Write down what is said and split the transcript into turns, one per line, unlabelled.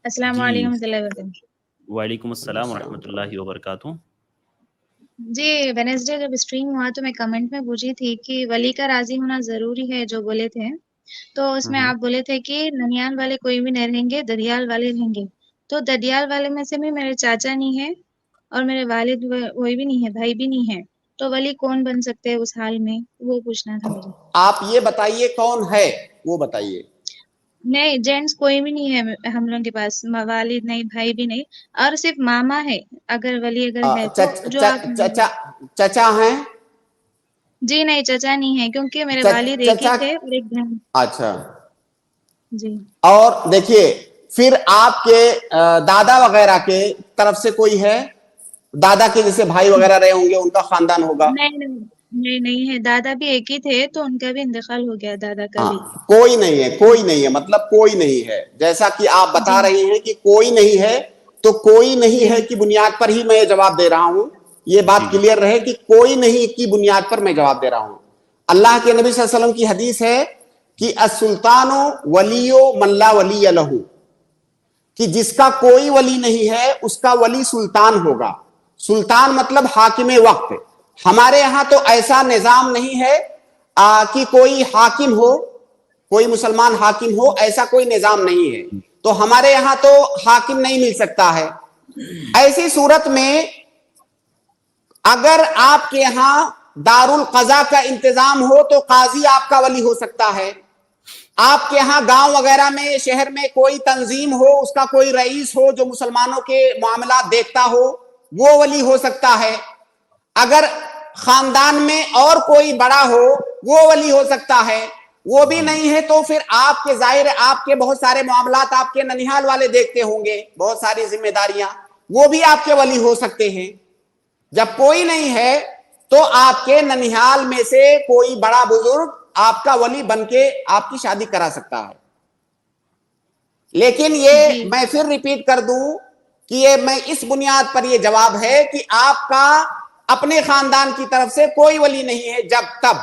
السلام
جی
علیکم ورحمۃ اللہ وبرکاتہ۔
وعلیکم السلام ورحمۃ اللہ وبرکاتہ۔
جی وینسڈے جب اسٹریم ہوا تو میں کمنٹ میں پوچھی تھی کہ ولی کا راضی ہونا ضروری ہے جو بولے تھے، تو اس میں آپ بولے تھے کہ ننیال والے کوئی بھی نہیں رہیں گے، ددیال والے رہیں گے۔ تو ددیال والے میں سے بھی میرے چاچا نہیں ہے اور میرے والد وہی بھی نہیں ہے، بھائی بھی نہیں ہے، تو ولی کون بن سکتے ہیں اس حال میں؟ وہ پوچھنا تھا مجھے۔
آپ یہ بتائیے کون ہے وہ بتائیے۔
نہیں جینٹس کوئی بھی نہیں ہے ہم لوگوں کے پاس، والد نہیں، بھائی بھی نہیں، اور صرف ماما ہے اگر ولی اگر ہے تو جو آپ
چچا ہیں؟
جی نہیں چچا نہیں ہے، کیونکہ میرے والد ایک ہی
چچا
تھے اور ایک بہن۔
اچھا،
جی
اور دیکھیے پھر آپ کے دادا وغیرہ کے طرف سے کوئی ہے؟ دادا کے جیسے بھائی وغیرہ رہے ہوں گے، ان کا خاندان ہوگا؟
نہیں ہے، دادا بھی ایک ہی تھے تو ان کا بھی انتقال ہو گیا، دادا کا
ہاں،
بھی۔
کوئی نہیں ہے، کوئی نہیں ہے مطلب کوئی نہیں ہے، جیسا کہ آپ
جی
بتا رہی ہیں کہ کوئی نہیں ہے، تو کوئی نہیں
جی
ہے کی بنیاد پر ہی میں جواب دے رہا ہوں، یہ بات
جی
کلیئر رہے کہ کوئی نہیں کی بنیاد پر میں جواب دے رہا ہوں۔ اللہ کے نبی صلی اللہ علیہ وسلم کی حدیث ہے کہ السلطان ولی من لا ولی لہ، کہ جس کا کوئی ولی نہیں ہے اس کا ولی سلطان ہوگا۔ سلطان مطلب حاکم وقت۔ ہمارے ہاں تو ایسا نظام نہیں ہے کہ کوئی حاکم ہو، کوئی مسلمان حاکم ہو، ایسا کوئی نظام نہیں ہے، تو ہمارے یہاں تو حاکم نہیں مل سکتا ہے۔ ایسی صورت میں اگر آپ کے یہاں دارالقضاء کا انتظام ہو تو قاضی آپ کا ولی ہو سکتا ہے۔ آپ کے ہاں گاؤں وغیرہ میں، شہر میں کوئی تنظیم ہو، اس کا کوئی رئیس ہو جو مسلمانوں کے معاملات دیکھتا ہو، وہ ولی ہو سکتا ہے۔ اگر خاندان میں اور کوئی بڑا ہو وہ ولی ہو سکتا ہے۔ وہ بھی نہیں ہے تو پھر آپ کے ظاہر آپ کے بہت سارے معاملات آپ کے ننیھال والے دیکھتے ہوں گے، بہت ساری ذمہ داریاں، وہ بھی آپ کے ولی ہو سکتے ہیں۔ جب کوئی نہیں ہے تو آپ کے ننیھال میں سے کوئی بڑا بزرگ آپ کا ولی بن کے آپ کی شادی کرا سکتا ہے۔ لیکن یہ
جی
میں پھر ریپیٹ کر دوں کہ یہ میں اس بنیاد پر یہ جواب ہے کہ آپ کا اپنے خاندان کی طرف سے کوئی ولی نہیں ہے جب تک